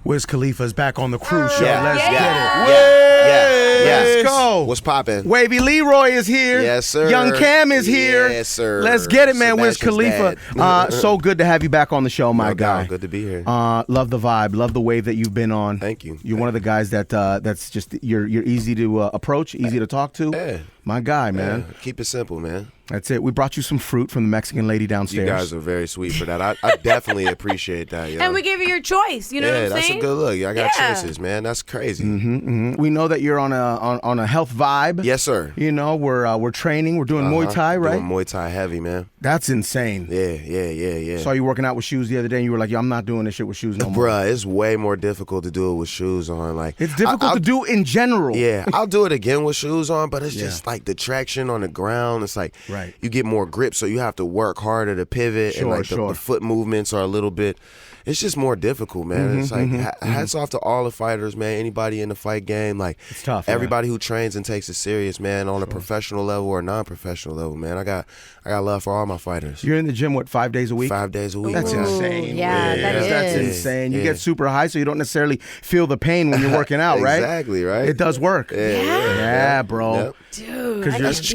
Wiz Khalifa's back on the Cruise Show. Yeah. Let's get it. Yeah. Let's go. What's poppin'? Wavy Leroy is here. Yes, sir. Young Cam is here. Yes, sir. Let's get it, man. Wiz Sebastian's Khalifa. So good to have you back on the show, my No guy. doubt. Good to be here. Love the vibe. Love the wave that you've been on. Thank you. You're one of the guys that's just you're easy to approach, easy to talk to. Yeah. My guy, man. Yeah. Keep it simple, man. That's it. We brought you some fruit from the Mexican lady downstairs. You guys are very sweet for that. I definitely appreciate that. Yo. And we gave you your choice. You know what I'm that's saying? a good look. I got choices, man. That's crazy. We know that you're on a health vibe. Yes, sir. You know, we're training. We're doing Muay Thai, right? Doing Muay Thai heavy, man. That's insane. Yeah. Saw you working out with shoes the other day, and you were like, "Yo, I'm not doing this shit with shoes no more." Bruh, it's way more difficult to do it with shoes on. Like It's difficult to do in general. Yeah, I'll do it again with shoes on, but it's just like the traction on the ground. It's like you get more grip, so you have to work harder to pivot, and like the foot movements are a little bit. It's just more difficult, man. It's like hats off to all the fighters, man. Anybody in the fight game, like it's tough. Everybody who trains and takes it serious, man, on a professional level or non-professional level, man. I got love for all my fighters. You're in the gym 5 days a week? 5 days a week. That's insane. Yeah, that's insane. You get super high, so you don't necessarily feel the pain when you're working out, right? Exactly, right. It does work. Yeah, bro. Yep. Dude,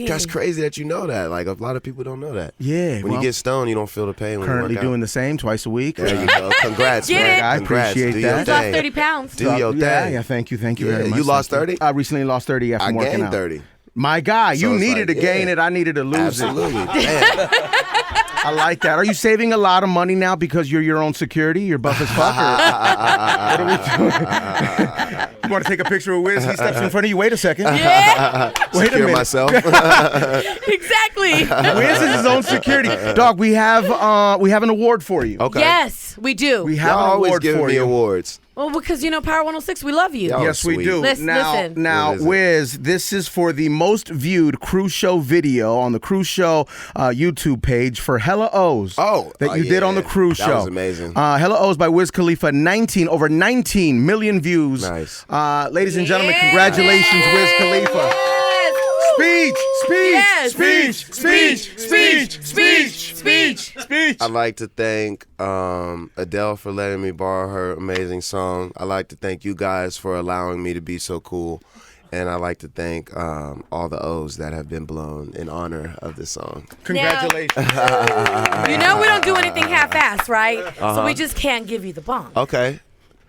That's crazy that you know that. Like a lot of people don't know that. Yeah. When you get stoned, you don't feel the pain. When Currently you work doing out. the same twice a week. There you go. Congrats, Get man. it. I Congrats. appreciate Do that. your He's lost thing. 30 pounds. Do your thing. Yeah, thank you very much. You lost 30? I recently lost 30 after I working gained out. 30. My guy, So you it's needed like, to gain it. I needed to lose Absolutely. it. Damn. I like that. Are you saving a lot of money now because you're your own security? You're buff as fuck? What are we doing? You want to take a picture of Wiz? He steps in front of you. Wait a second. Yeah, Wait a Secure minute. myself. exactly. Wiz is his own security. Dog, we have an award for you. Okay. Yes, we do. We have Y'all an always award giving for me you. awards. Well, because, Power 106, we love you. Y'all Yes, we sweet. do. Listen. Now, What is it? Wiz, this is for the most viewed Cruise Show video on the Cruise Show YouTube page for Hella O's. That you did on the Cruise Show. That was amazing. Hella O's by Wiz Khalifa, over 19 million views. Nice. Ladies and gentlemen, congratulations, Wiz Khalifa. Speech. I'd like to thank Adele for letting me borrow her amazing song. I'd like to thank you guys for allowing me to be so cool. And I'd like to thank all the O's that have been blown in honor of this song. Congratulations. We don't do anything half-assed, right? So we just can't give you the bomb. Okay.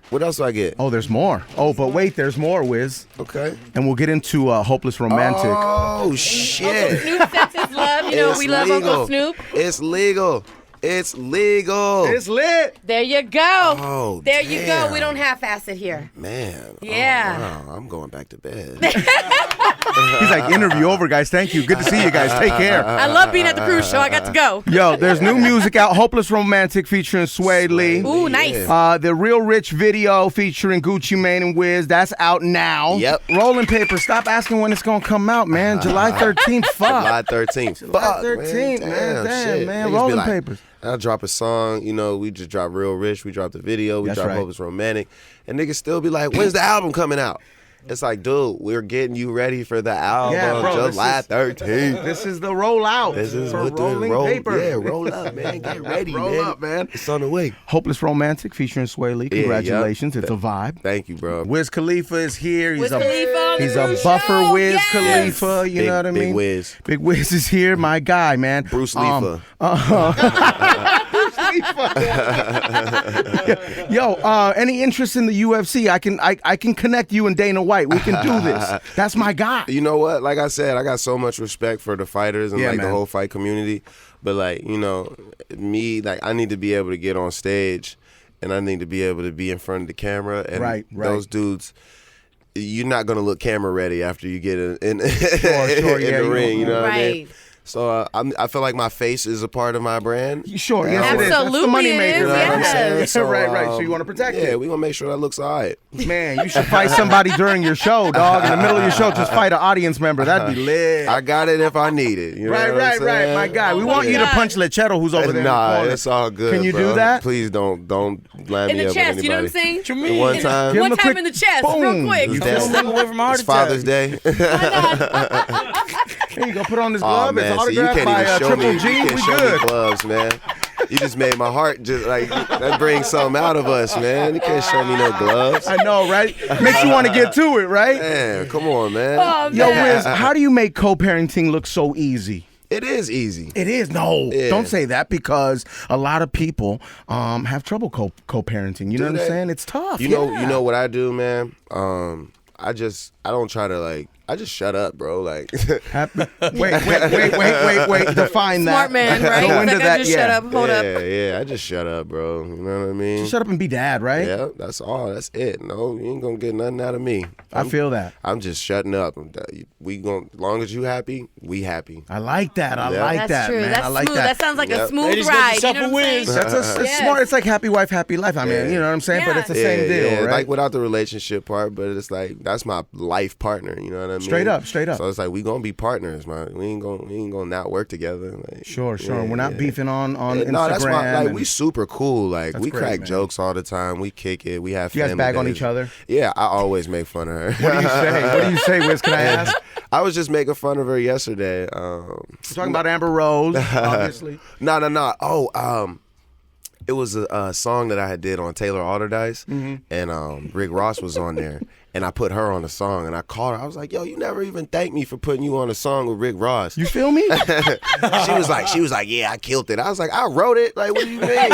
What else do I get? Oh, there's more. Oh, but wait, there's more, Wiz. Okay. And we'll get into Hopeless Romantic. Oh, shit. Snoop sets his love. We love Uncle Snoop. It's legal. It's legal. It's lit. There you go. Oh, there you go. damn. We don't half-ass it here. Man. Yeah. Oh, wow. I'm going back to bed. He's like, interview over, guys. Thank you. Good to see you guys. Take care. I love being at the Cruise Show. I got to go. Yo, there's new music out, Hopeless Romantic featuring Sway Lee. Ooh, nice. The Real Rich video featuring Gucci Mane and Wiz, that's out now. Yep. Rolling Paper, stop asking when it's going to come out, man. July 13th, fuck. July 13th. July 13th, man. Damn, man. Niggas be Rolling like, Papers. I'll drop a song, we just dropped Real Rich, we dropped the video, we That's dropped right. Hopeless Romantic, and niggas still be like, when's the album coming out? It's like, dude, we're getting you ready for the album July 13th. This is the rollout. This is for what the Rolling roll. Paper. Yeah, roll up, man. Get ready, Roll man. up, man. It's on the way. Hopeless Romantic featuring Sway Lee. Congratulations. It's a vibe. Thank you, bro. Wiz Khalifa is here. Wiz Khalifa on the He's a Cruise buffer Show. Wiz Yes. Khalifa. You know what I mean? Big Wiz. Big Wiz is here. My guy, man. Bruce Khalifa. Yo, any interest in the UFC? I can connect you and Dana White. We can do this. That's my guy. You know what? Like I said, I got so much respect for the fighters and Yeah, the man. whole fight community. But me, I need to be able to get on stage and I need to be able to be in front of the camera. And Right. those dudes, you're not gonna look camera ready after you get in Sure, in yeah, the ring. You know what I mean? Right. So I feel like my face is a part of my brand. Sure, yes, it is. That's the Absolutely money it maker. is, You know what I'm yes. saying? So, right. So you want to protect Yeah, it? we gonna make sure that looks all right. Man, you should fight somebody during your show, dog. In the middle of your show, just fight an audience member. That'd be lit. I got it if I need it. You know what I'm saying? My guy. We want you to punch Lechero, who's over there. in the Nah, corner. it's all good. Can you bro. do that? Please don't land In me the up chest, with you know anybody. what I'm saying? What you The mean? one time. Give him One a time quick in the chest, boom. real quick. It's Still step away from a heart It's Father's Day. There you go. Put on this Oh glove. man, It's so you autographed can't by even show me. Triple You G. can't We show me good. gloves, man. You just made my heart just like that brings something out of us, man. You can't show me no gloves. I know, right? Makes you want to get to it, right? Man, come on, man. Oh, Yo, man. Wiz, how do you make co-parenting look so easy? It is easy. It is. No, Yeah. don't say that because a lot of people have trouble co-parenting. You know what I'm saying? It's tough. You know what I do, man? I don't try to I just shut up, bro. Like, wait. Define that. Smart man, right? Go He's into like, that. I just shut up. Hold up. Yeah, I just shut up, bro. You know what I mean? Just shut up and be dad, right? Yeah, that's all. That's it. No, you ain't gonna get nothing out of me. I feel that. I'm just shutting up. As long as you happy, we happy. I like that. I Yeah. like That's that, true. man. That's I like smooth. that. That sounds like a Yep. smooth Ladies, get ride. yourself You know a what I'm whiz. saying? It's Yes. smart. It's like happy wife, happy life. I mean, you know what I'm saying? But it's the same deal, right? Like without the relationship part, but it's like that's my life partner. You know what I mean? Straight up. So it's like we gonna be partners, man. We ain't gonna not work together. Like, Sure. yeah, We're not beefing on Instagram. No, that's why. Like and- we super cool. Like we great, crack man. jokes all the time. We kick it. We have. You guys family bag on days. each other? Yeah, I always make fun of her. What do you say? What do you say, Wiz? Can I ask? I was just making fun of her yesterday. We're talking about Amber Rose, obviously. No. Oh, it was a song that I had did on Taylor Alderdice, and Rick Ross was on there. And I put her on the song, and I called her. I was like, "Yo, you never even thanked me for putting you on a song with Rick Ross." You feel me? She was like, "Yeah, I killed it." I was like, "I wrote it. Like, what do you mean?"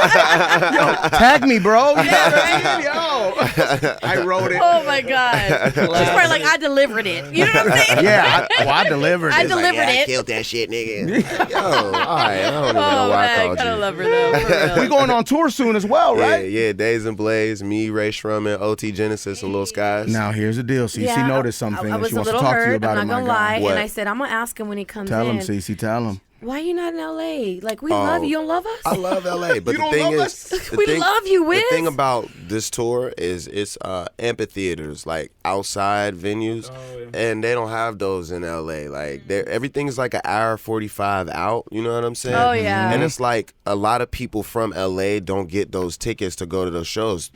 Tag me, bro. Yeah, right? Yo. I wrote it. Oh my God. She's probably like, I delivered it. You know what I'm saying? Yeah, I delivered I it. delivered I it. killed that shit, nigga. Yo, all right. I don't even know Oh why I man, called gotta you. love her though. For real. We going on tour soon as well, right? Yeah, Days and Blaze, me, Ray Shrumman, OT Genesis, and Lil Skies. Now here's the deal. CC noticed something I and was she a wants to little talk to you hurt. about I'm it, not my gonna guy. lie, What? and I said I'm gonna ask him when he comes Tell in. him, CC, tell him. Why you not in LA? Like we love you. You don't love us? I love LA, but You the don't thing love is, us? We love you, Wiz. The thing about this tour is it's amphitheaters, like outside venues, and they don't have those in LA. Like everything's like an hour 45 out. You know what I'm saying? Oh, yeah. And it's like a lot of people from LA don't get those tickets to go to those shows.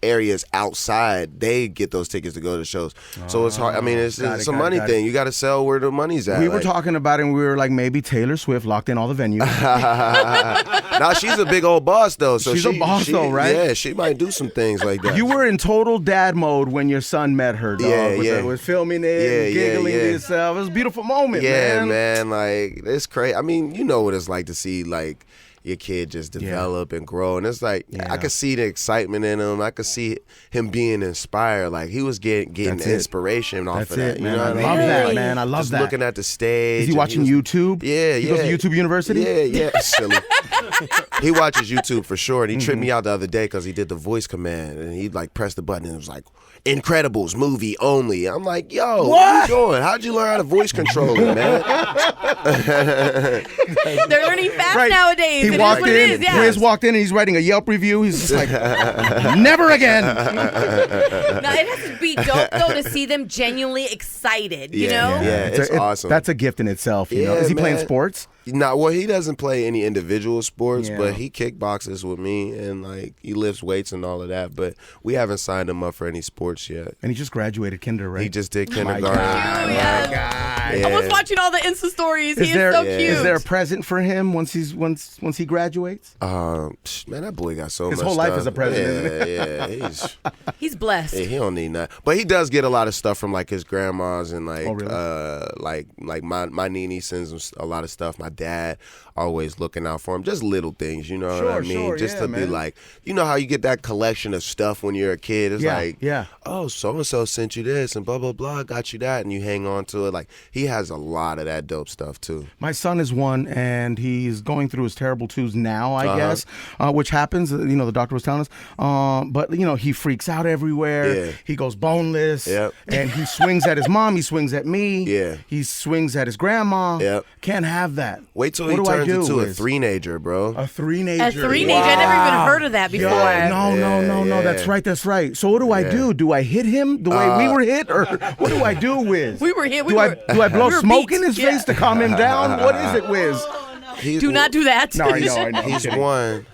Areas outside, they get those tickets to go to the shows. So it's hard. I mean, it's a money thing. You got to sell where the money's at. We were talking about it and we were like, maybe Taylor Swift locked in all the venues. Now she's a big old boss though. So She's a boss though, right? Yeah, she might do some things like that. You were in total dad mode when your son met her, dog. Yeah. With filming it, and giggling to yourself. It was a beautiful moment, Yeah, man. like it's crazy. I mean, you know what it's like to see like your kid just develop and grow, and it's like I could see the excitement in him. I could see him being inspired. Like he was getting inspiration off of that. Man. You know I what love I mean? that, man. I love Just that. looking at the stage. Is he and watching YouTube? Yeah, He goes to YouTube University? Yeah, silly. He watches YouTube for sure, and he tripped me out the other day because he did the voice command, and he like pressed the button and it was like, Incredibles movie only. I'm like, yo, what you doing? How'd you learn how to voice control it, man? They're learning fast nowadays. He It walked is what in, it is. Yeah. Wiz walked in and he's writing a Yelp review. He's just like, never again. No, it has to be dope though to see them genuinely excited. You know? Yeah, it's awesome. That's a gift in itself. You know? Is he playing man. sports? Nah, well, he doesn't play any individual sports, Yeah. but he kickboxes with me and like he lifts weights and all of that. But we haven't signed him up for any sports yet. And he just graduated kinder, right? He just did My kindergarten. God. Oh, yes. My God. Yeah. I was watching all the Insta stories. He is there, so cute. Is there a present for him once he graduates? Man, that boy got so much. His whole life stuff. is a present, isn't it? Yeah, He's blessed. he don't need nothing. But he does get a lot of stuff from like his grandmas and like, Oh, really? like my Nene sends him a lot of stuff. My dad always looking out for him. Just little things, you know what I mean? Sure, just yeah, to man. be like, you know how you get that collection of stuff when you're a kid? It's like, yeah. oh, so and so sent you this and blah blah blah, got you that, and you hang on to it. Like he has a lot of that dope stuff too. My son is one, and he's going through his terrible twos now, I guess, which happens. You know, the doctor was telling us. But you know, he freaks out everywhere. Yeah. He goes boneless. Yep. And he swings at his mom. He swings at me. Yeah. He swings at his grandma. Yep. Can't have that. Wait till What he do I turns do, into a Wiz? three-nager, bro. A three-nager. A three-nager. I never even heard of that before. No, Yeah. That's right. So what do I do? Do I hit him the way we were hit, or what do I do, Wiz? We were hit. Do I blow we were smoke beat. in his Yeah. face to calm him down? What is it, Wiz? He's- Do not do that. No, I know. I'm He's kidding. one.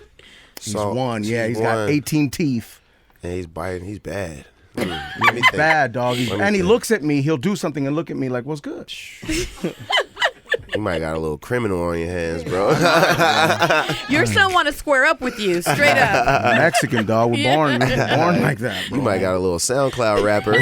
He's one. Yeah, he's got one. 18 teeth. And he's biting. He's bad. He's bad, dog. And he looks at me. He'll do something and look at me like, "What's good?" You might got a little criminal on your hands, bro. Your son want to square up with you, straight up. Mexican, dog. We're born like that. Bro. You might got a little SoundCloud rapper.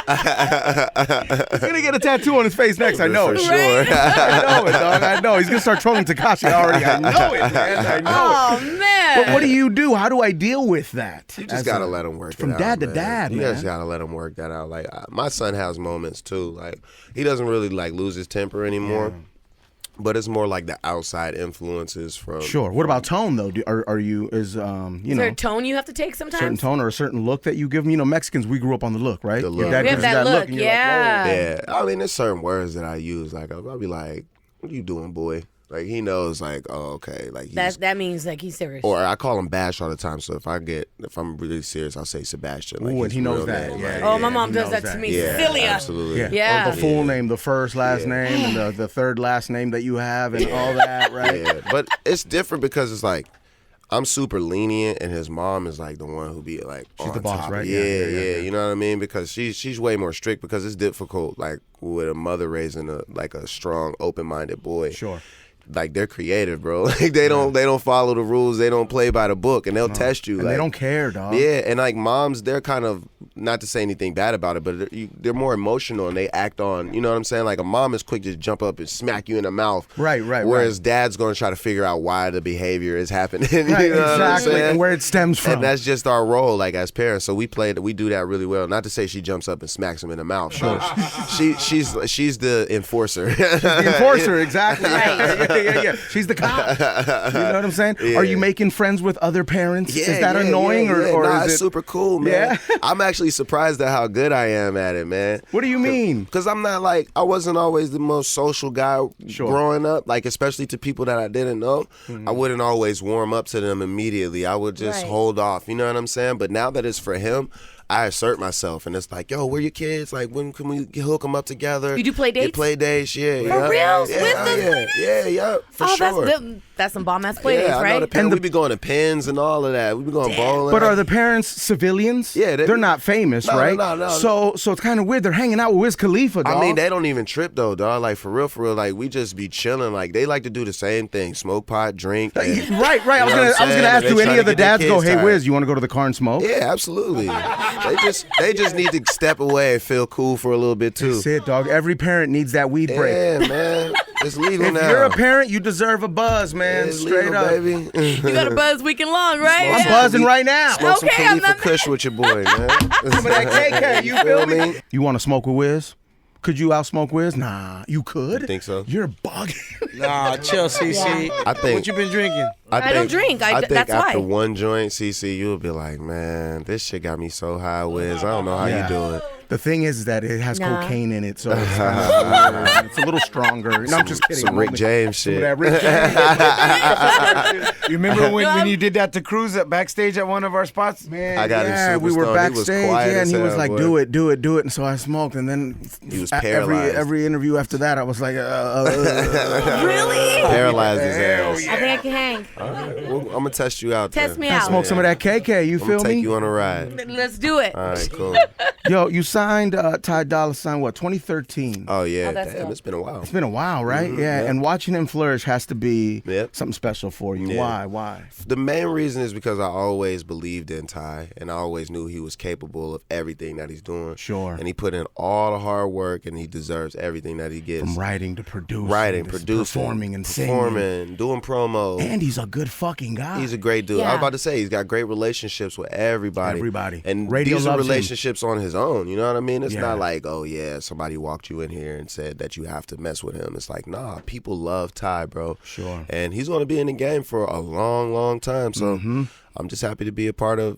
He's gonna get a tattoo on his face next. I know For it. sure. I know it, dog. I know. He's gonna start trolling Tekashi already. I know it, man. I know it. Oh man! But what do you do? How do I deal with that? You just gotta let him work it out. From dad to man. dad, You man. just gotta let him work that out. Like my son has moments too. Like he doesn't really like lose his temper anymore. Yeah. But it's more like the outside influences from. Sure. What about tone though? Are you is there a tone you have to take sometimes? Certain tone or a certain look that you give them? You know, Mexicans, we grew up on the look, right? The look. Your dad we have gives that you look. and you're Yeah. like, yeah. I mean, there's certain words that I use. Like I'll be like, "What are you doing, boy?" Like he knows, like, oh, okay, like that means like he's serious. Or I call him Bash all the time. So if I'm really serious, I'll say Sebastian. Like, ooh, and he knows that. Name, yeah. Oh, my mom does that to me. Yeah, Cecilia. absolutely. Yeah. Or the full name, the first last name, and the third last name that you have, and all that, right? Yeah, but it's different because it's like I'm super lenient, and his mom is like the one who be like she's on the boss, top. right? Yeah. You know what I mean? Because she's way more strict because it's difficult. Like with a mother raising a strong, open-minded boy. Sure. Like they're creative, bro. Like they don't follow the rules. They don't play by the book, and they'll test you. And like, they don't care, dog. Yeah, and like moms, they're kind of, not to say anything bad about it, but they're more emotional and they act on. You know what I'm saying? Like a mom is quick to jump up and smack you in the mouth. Right. Whereas dad's going to try to figure out why the behavior is happening. Right, you know exactly, and where it stems from. And that's just our role, like as parents. So we do that really well. Not to say she jumps up and smacks him in the mouth. Sure. She's the enforcer. The enforcer, exactly. Right. Yeah. She's the cop. You know what I'm saying? Yeah. Are you making friends with other parents? Yeah, is that annoying or nah, is it's it super cool, man? Yeah? I'm actually surprised at how good I am at it, man. What do you mean? Because I'm not like, I wasn't always the most social guy growing up, like especially to people that I didn't know. I wouldn't always warm up to them immediately. I would just hold off, you know what I'm saying? But now that it's for him, I assert myself, and it's like, yo, where your kids? Like, when can we hook them up together? You do play dates? Get play dates, yeah. For real? Yeah, for sure. That's some bomb ass play dates, I right? know we be going to Pens and all of that. We be going bowling. But are the parents civilians? Yeah, they're not famous, right? No. So it's kind of weird. They're hanging out with Wiz Khalifa, dog. I mean, they don't even trip though, dog. Like for real. Like we just be chilling. Like they like to do the same thing: smoke pot, drink. And, right. I was gonna ask, do any of the dads go, "Hey, Wiz, you want to go to the car and smoke?" Yeah, absolutely. they just need to step away and feel cool for a little bit too. That's it, dog. Every parent needs that weed break. Yeah, man. It's legal if now. If you're a parent, you deserve a buzz, man. It's straight legal, up, baby. You got a buzz weekend long, right? I'm buzzing right now. Smoke some Okay, I'm Khalifa not- Kush with your boy, man. Some of that KK, you feel me? You want to smoke with Wiz? Could you out smoke Wiz? Nah, you could. You think so? You're bugging. Nah, chill, CC. I think. What you been drinking? I don't drink. I think that's after why. one joint, CC, you'll be like, man, this shit got me so high, Wiz. I don't know how you do it. The thing is that it has Nah. cocaine in it, so it's, kind of, it's a little stronger. No, I'm just kidding. Some Rick James Some shit. of that Rick James. You remember when you did that to Cruz at backstage at one of our spots? Man, I got him yeah, super we were stoned. He was backstage, quiet and as he was hell, like, boy. do it, and so I smoked, and then He was paralyzed. every interview after that, I was like, Really? Paralyzed his ass. I think I can hang. All right, well, I'm gonna test you out. Test then. me I out. smoke some of that KK. You I'm feel gonna take me? you on a ride. Let's do it. All right, cool. Yo, you signed Ty Dolla $ign what 2013? Oh yeah, Oh, that's damn, dope. it's been a while. It's been a while, right? Yeah, and watching him flourish has to be Yep. something special for you. Yeah. Why? The main reason is because I always believed in Ty, and I always knew he was capable of everything that he's doing. Sure. And he put in all the hard work, and he deserves everything that he gets. From writing to producing, producing, performing and singing. doing promo. And he's a good fucking guy. He's a great dude. I Yeah. was about to say he's got great relationships with everybody. And Radio these are loves him. relationships on his own. You know what I mean? It's Yeah. not like, oh yeah, somebody walked you in here and said that you have to mess with him. It's like, nah, people love Ty, bro. Sure. And he's going to be in the game for a long, long time. So I'm just happy to be a part of,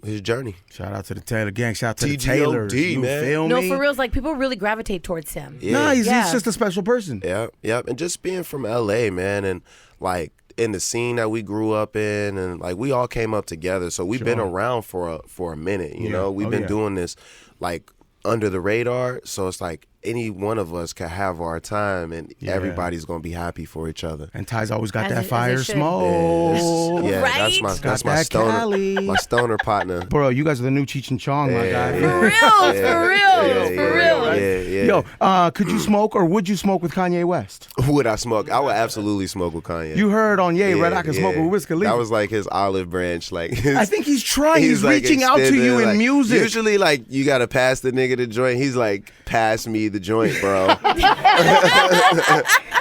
his journey. Shout out to the Taylor gang. Shout out to the TGOD, Taylors. You man. feel No, me? for real, it's like people really gravitate towards him. Yeah. Nah, he's Yeah. just a special person. Yeah. And just being from LA, man, and like in the scene that we grew up in, and like we all came up together. So we've been around for a minute, you know. We've been doing this like under the radar. So it's like any one of us can have our time, and everybody's gonna be happy for each other. And Ty's always got that As fire it should. smoke. Yeah, Right? that's Got my that Cali. stoner partner. Bro, you guys are the new Cheech and Chong, my guy. For real. For real. Yeah. Yo, could you smoke or would you smoke with Kanye West? Would I smoke? I would absolutely smoke with Kanye. You heard on Ye, right? I can smoke with Wiz Khalifa. That was like his olive branch. Like I think he's trying. He's like reaching out to extended, you in like, music. Usually, like you gotta pass the nigga the joint. He's like, pass me the joint, bro.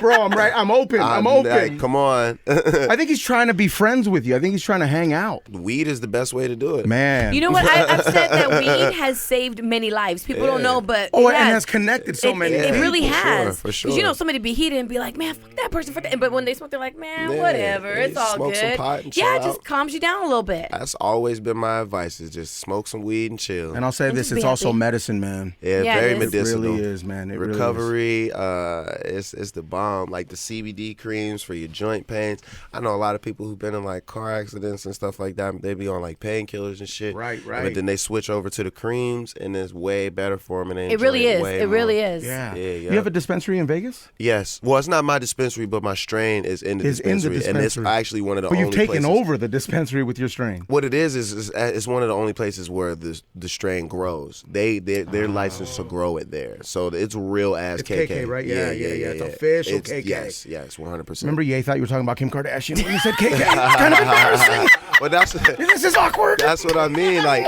Bro, I'm open. I'm open. Like, come on. I think he's trying to be friends with you. I think he's trying to hang out. Weed is the best way to do it. Man. You know what? I've said that weed has saved many lives. People don't know, but and has connected so many It people. really For has. sure. Because you know, somebody be heated and be like, man, fuck that person for that. But when they smoke, they're like, man, Yeah, whatever. yeah, It's all smoke some good. pot and Yeah, chill it just out. calms you down a little bit. That's always been my advice: is just smoke some weed and chill. And I'll say And this, just it's be also happy. medicine, man. Yeah, very it is. medicinal. It really is, man. It Recovery, it's the bomb. Like the CBD creams for your joint pains. I know a lot of people who've been in like car accidents and stuff like that. They be on like painkillers and shit. Right. But then they switch over to the creams, and it's way better for them. And they It really enjoy is. way It really more. is. Yeah. Yeah. You have a dispensary in Vegas? Yes. Well, it's not my dispensary, but my strain is in the dispensary, and it's actually one of the But only you've taken places. over the dispensary with your strain. What it is it's one of the only places where the strain grows. They're licensed to grow it there, so it's real ass It's KK. KK, right? Yeah. It's official KK. Yes, 100%. Remember, Ye thought you were talking about Kim Kardashian when you said KK. It's kind of embarrassing. But that's This is awkward. that's what I mean. Like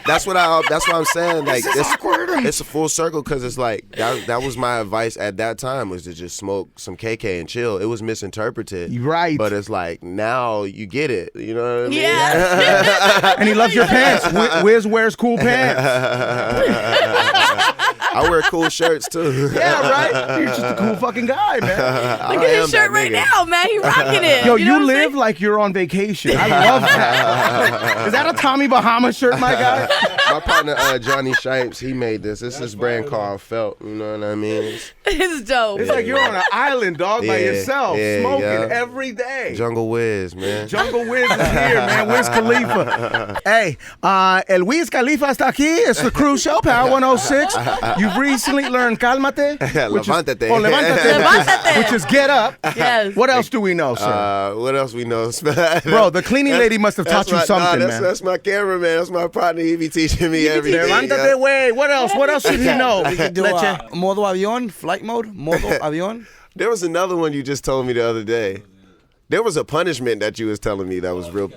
that's what I'm saying. Like This is awkward. it's a full circle because it's like that was my advice at that time, was to just smoke some KK and chill. It was misinterpreted, Right. But it's like now you get it. You know what I mean? Yeah. And he loves your pants. Wiz wears cool pants. I wear cool shirts too. Yeah, right? You're just a cool fucking guy, man. Look at his shirt right now, man. He rocking it. Yo, you know you what I'm live saying? like you're on vacation. I love that. Is that a Tommy Bahama shirt, my guy? My partner Johnny Shipes, he made this. This is his brand called Felt. You know what I mean? It's dope. It's like you're on an island, dog, by Yeah, yourself, yeah, smoking yeah. every day. Jungle Wiz, man. Jungle Wiz is here, man. Wiz Khalifa. Hey, El Wiz Khalifa está aquí. It's the Cruise Show, Power 106. You've recently learned Cálmate. which is- Levántate. Levántate. Levántate. Which is get up. Yes. What else do we know, sir? What else we know? Bro, the cleaning lady must have taught you something, man. That's my cameraman. That's my partner. He be teaching me everything. Levántate, way. What else? What else should he know? Do Leche. modo avión, flight mode, modo avión. There was another one you just told me the other day. There was a punishment that you was telling me that was real.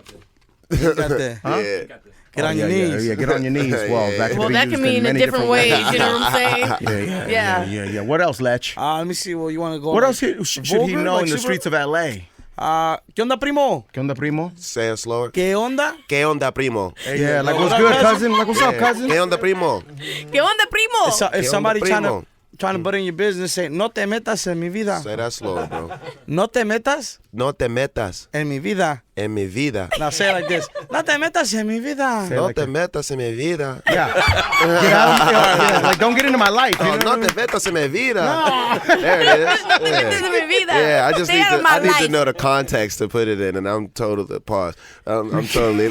Fíjate. Yeah. Get on your knees. Yeah, get on your knees. Well, that could Well, be that used can mean in many different ways. You know what I'm saying? Yeah. What else, Lech? Let me see. Well, you want to go? What else should he vulgar, know like in the super- streets of L.A.? ¿Qué onda, primo? ¿Qué onda, primo? Say it slower. ¿Qué onda? ¿Qué onda, primo? Yeah, like what's good, cousin? Like what's up, cousin? ¿Qué onda, primo? ¿Qué onda, primo? If somebody onda, primo? trying to butt in your business, say, no te metas en mi vida. Say that slower, bro. No te metas No te metas en mi vida. en mi vida. Now say it like this. No te metas en mi vida. Say it No like te that. metas en mi vida. Yeah. Get out. Yeah, like don't get into my life. You Oh, know no what I te mean? metas en mi vida. There it is. This is mi vida. Yeah, I just Stay out of my I need to life. know the context to put it in, and I'm totally pause. I'm totally.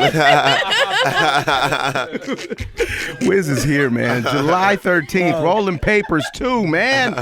Wiz is here, man. July 13th. Rolling Papers 2, man.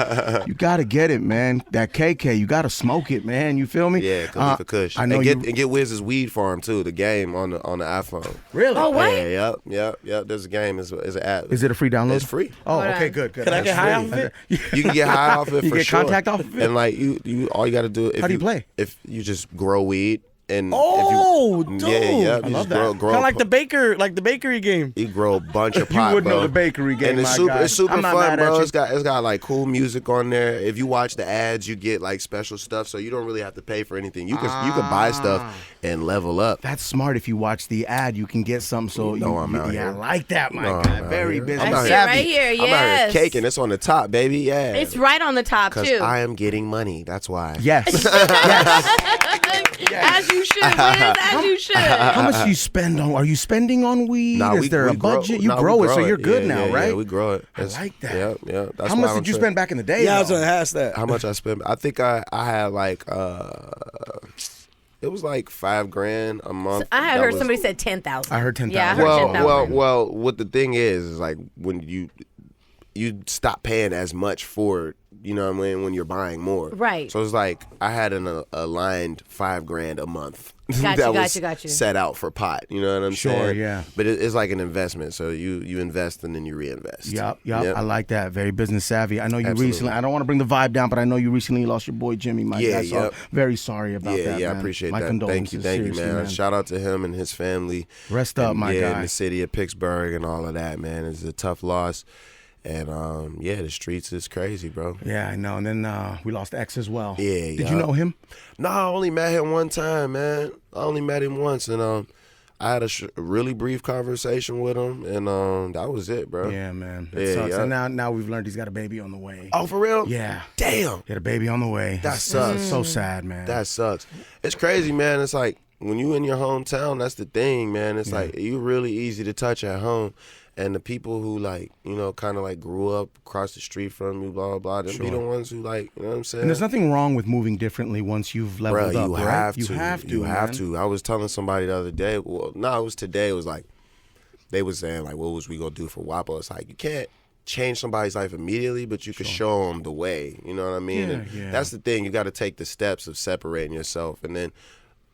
You got to get it, man. That KK, you got to smoke it, man. You feel me? Yeah, Khalifa Kush. I know and get Wiz's weed farm too. The game on the iPhone. Really? Oh, what? Yeah, yep. There's a game. It's an app. Is it a free download? It's free. Oh, Hold okay, on. good. Can I get high off of it? You can get high off it You for get sure. contact off of it? And like you all you got to do. If How do you play? If you just grow weed and Oh, if you, dude. yeah. I You love just that. grow Kind of like the bakery game. You grow a bunch of You pot, would bro. know the bakery game, and it's my super, guy. it's super I'm not fun, mad at bro. you. It's got like cool music on there. If you watch the ads, you get like special stuff, so you don't really have to pay for anything. You can buy stuff and level up. That's smart. If you watch the ad, you can get some. So You know I'm out yeah, here. I like that, my No, guy. I'm out Very here. business I'm out I see here. it savvy. right here. I'm out Yes. here caking. It's on the top, baby. Yeah. It's right on the top, Because too. I am getting money. That's why. Yes. yes. As you should, Wiz. As you should. How much do you spend on? Are you spending on weed? Nah, Is there a budget? You grow it, so you're good now, right? Yeah, we grow it. I like that. Yeah. That's How why much I'm did you tripping. spend back in the day? Yeah, I was though? going to ask that. How much I spent? I think I had like it was like $5,000 a month. I had That heard was- somebody said 10,000. I heard 10,000. Yeah, I heard 10,000. Well. What the thing is like when you you stop paying as much for it, you know what I mean, when you're buying more. Right. So it's like I had an aligned $5,000 a month Got you. set out for pot. You know what I'm saying? Sure, yeah. But it's like an investment. So you invest and then you reinvest. Yep. I like that. Very business savvy. I know you Absolutely. recently, I don't want to bring the vibe down, but I know you recently lost your boy Jimmy, my Yeah, guy. So yep. very sorry about that, Yeah, man. I appreciate my that. condolences. Thank you, seriously, man. Shout out to him and his family. Rest up, my yeah, guy. in the city of Pittsburgh and all of that, man. It's a tough loss. And the streets is crazy, bro. Yeah, I know. And then we lost X as well. Yeah, Did you know him? No, I only met him one time, man. I only met him once, and I had a really brief conversation with him, and that was it, bro. Yeah, man. It sucks. And now we've learned he's got a baby on the way. Oh, for real? Yeah. Damn. He had a baby on the way. That sucks. It's so sad, man. That sucks. It's crazy, man. It's like when you in your hometown, that's the thing, man. It's like you really easy to touch at home. And the people who, like, you know, kind of like grew up across the street from you, blah, blah, blah, them be the ones who, like, you know what I'm saying? And there's nothing wrong with moving differently once you've leveled up, right? You have to. You have to. I was telling somebody the other day, it was today, it was like, they was saying, like, what was we going to do for WAPO? It's like, you can't change somebody's life immediately, but you can show them the way, you know what I mean? Yeah. That's the thing. You got to take the steps of separating yourself. And then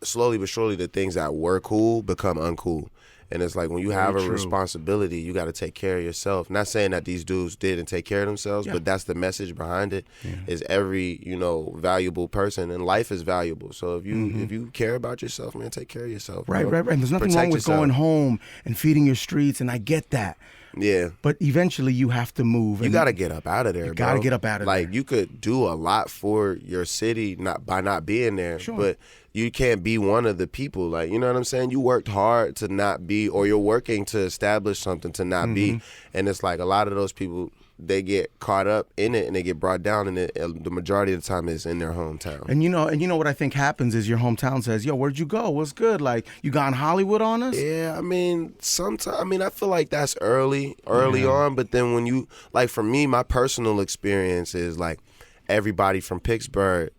slowly but surely, the things that were cool become uncool. And it's like when you have a responsibility, you got to take care of yourself. Not saying that these dudes didn't take care of themselves, but that's the message behind it. Is every, you know, valuable person, and life is valuable. So if you care about yourself, man, take care of yourself. Right. Bro. And there's nothing Protect wrong with yourself. going home and feeding your streets, and I get that. Yeah. But eventually you have to move. You got to get up out of there, You got to get up out of there. Like, you could do a lot for your city by not being there, but you can't be one of the people. Like, you know what I'm saying? You worked hard to not be, or you're working to establish something to not be. And it's like a lot of those people, they get caught up in it and they get brought down, and the majority of the time is in their hometown. And you know what I think happens is your hometown says, yo, where'd you go? What's good? Like, you got in Hollywood on us? Yeah, I mean, sometimes, I feel like that's early on, but then when you, like, for me, my personal experience is like everybody from Pittsburgh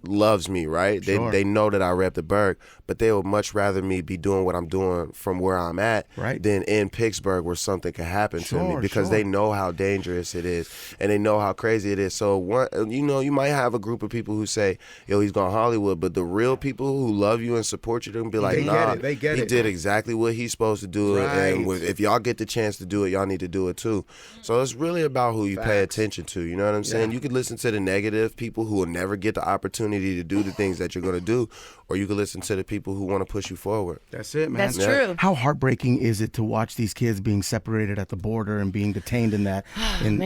loves me, right? They know that I rep the Burgh, but they would much rather me be doing what I'm doing from where I'm at than in Pittsburgh where something could happen to me, because they know how dangerous it is and they know how crazy it is. So you might have a group of people who say, yo, he's going Hollywood, but the real people who love you and support you, they're gonna be like, they get it. He did exactly what he's supposed to do, and if y'all get the chance to do it, y'all need to do it too. So it's really about who you pay attention to, you know what I'm saying? You could listen to the negative people who will never get the opportunity to do the things that you're going to do, or you can listen to the people who want to push you forward. That's it, man. That's true. How heartbreaking is it to watch these kids being separated at the border and being detained in that in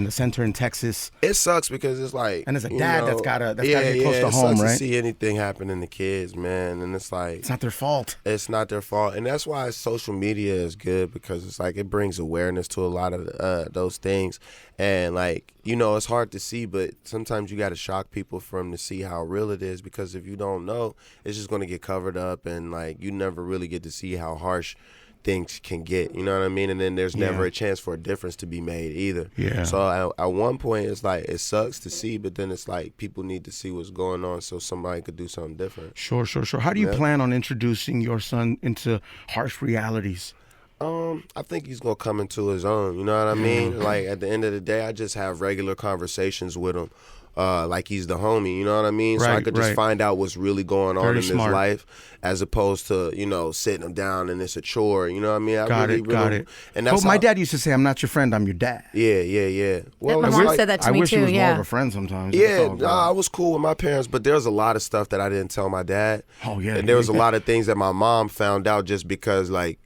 the center in Texas? It sucks because it's like, and as a dad, that's gotta get close to it home, sucks right? to see anything happening to kids, man, and it's like, it's not their fault. It's not their fault, and that's why social media is good, because it's like it brings awareness to a lot of those things, and like, you know, it's hard to see, but sometimes you got to shock people to see how real it is, because if you don't know, it's just going to get covered up, and like you never really get to see how harsh things can get, you know what I mean? And then there's never a chance for a difference to be made either. Yeah. So at one point, it's like, it sucks to see, but then it's like people need to see what's going on so somebody could do something different. Sure. How do you plan on introducing your son into harsh realities? I think he's gonna come into his own, you know what I mean? Like, at the end of the day, I just have regular conversations with him, like he's the homie, you know what I mean? So I could just find out what's really going on in his life, as opposed to, you know, sitting him down and it's a chore, you know what I mean? Got it. And that's my dad used to say, I'm not your friend, I'm your dad. Yeah. Well, my mom said that to me I wish too, he was more of a friend sometimes. Yeah, I was cool with my parents, but there's a lot of stuff that I didn't tell my dad. Oh, yeah. And there was a lot of things that my mom found out just because, like,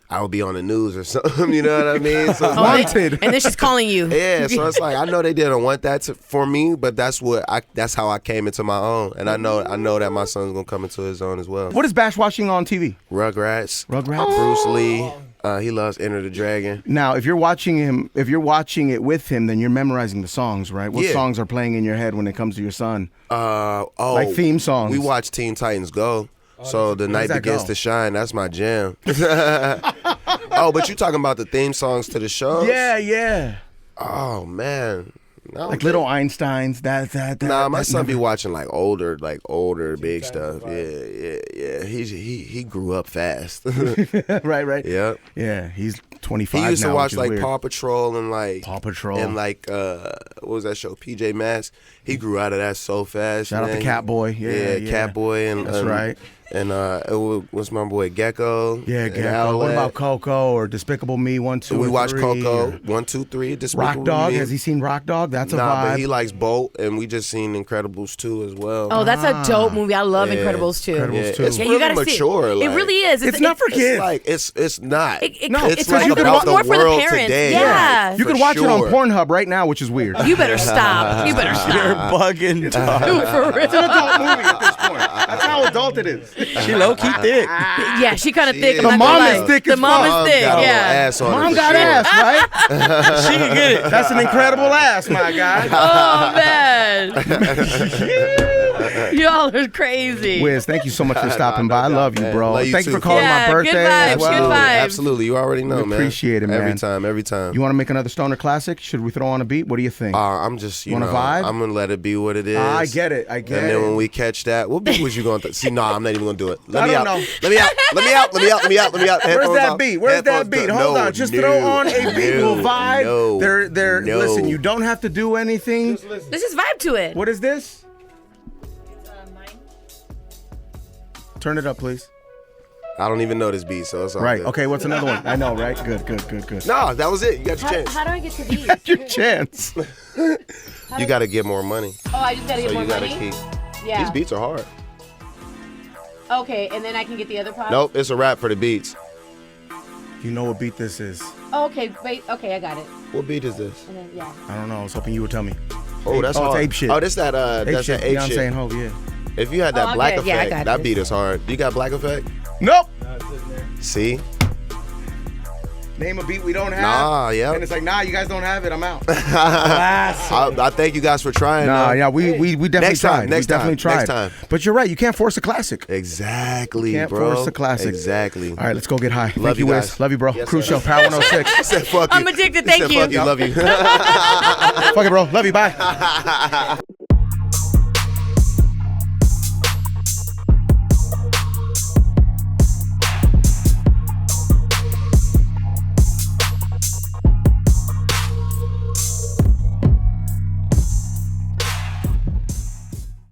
I would be on the news or something, you know what I mean? So it's Wanted. And then she's calling you. Yeah, so it's like, I know they didn't want that for me, but that's how I came into my own, and I know that my son's gonna come into his own as well. What is Bash watching on TV? Rugrats. Bruce Lee. He loves Enter the Dragon. Now, if you're watching it with him, then you're memorizing the songs, right? What songs are playing in your head when it comes to your son? Like theme songs. We watch Teen Titans Go. So the night begins to shine. That's my jam. Oh, but you talking about the theme songs to the shows? Yeah. Oh man, like Little Einsteins. That. My son be watching like older big stuff. Yeah. He grew up fast. Right. Yep. Yeah, he's 25 He used to now, watch which is like weird. Paw Patrol and like Paw Patrol. and like what was that show? PJ Masks. He grew out of that so fast. Shout out man. to Catboy. Yeah. Catboy and That's right. And what's my boy Gecko? Yeah, and Gecko. What Owlette. about Coco or Despicable Me 1, 2, We or watched 3, Coco or 1, 2, 3. Rock Dog. Me. Has he seen Rock Dog? That's a Nah, vibe. but he likes Bolt, and we just seen Incredibles 2 as well. Oh, that's a dope movie. I love Yeah. Incredibles too. Incredibles yeah, 2. it's Yeah, really you gotta mature. see it. Like, it really is. It's not for kids. It's like it's not. No, it's like more, about more the for the world parents. today. Yeah. You For can watch it on sure. Pornhub right now, which is weird. You better stop. You better You're stop. bugging, dog. For real. adult movie at this point. That's how adult it is. She low key thick. Yeah, she kind of thick. is. I'm The not gonna mom lie. is thick The as mom fuck. is Mom thick. got a little Yeah. ass on her Mom for got sure. ass, right? She can get it. That's an incredible ass, my guy. Oh man. Y'all are crazy. Wiz, thank you so much for stopping by. I love you, man. bro. Love you Thank you too. for calling Yeah, my birthday. good as vibes, well. good vibes. Absolutely. You already know, We man. appreciate it, man. Every time. You want to make another Stoner classic? Should we throw on a beat? What do you think? I'm just, you Wanna know, vibe? I'm gonna let it be what it is. I get it. I get And it. then when we catch that, what beat was you going to see? No, I'm not even gonna do it. Let I me don't out. know. Let me out. Let me out. Let me out. Let me out. Let me out. Where's Headphones that off. beat? Where's that Headphones beat? off. Hold No, on. Just no, throw on a beat. We'll vibe. No, They're no. listen, you don't have to do anything. Let's just vibe to it. What is this? Turn it up, please. I don't even know this beat, so it's all Right. good. Okay, what's another one? I know, right? Good. No, that was it. You got your chance. How do I get to these? Your chance. You got to get more money. Oh, I just gotta So get more you got to money. keep. Yeah. These beats are hard. Okay, and then I can get the other part. Nope, it's a rap for the beats. You know what beat this is? Oh, okay, wait. Okay, I got it. What beat is this? And then yeah. I don't know. I was hoping you would tell me. Oh, that's Oh, it's hard. ape shit. Oh, that's that. That's that ape Beyonce shit. and Hov, yeah. If you had that Oh, black okay. Yeah, I effect, got that this. beat is hard. You got black effect? Nope. See? Name a beat we don't have. Nah, yeah. And it's like, nah, you guys don't have it. I'm out. I thank you guys for trying. Nah, though. yeah, we definitely Next time, tried. next we definitely time, tried. next time. But you're right. You can't force a classic. Exactly, Can't bro. force a classic. Exactly. All right, let's go get high. Thank Love you, you Wiz. guys. Love you, bro. Yes, Cruise sir. Show, Power 106. I said fuck you. I'm addicted, I said thank you. Fuck you. Love you. Fuck it, bro. Love you. Bye.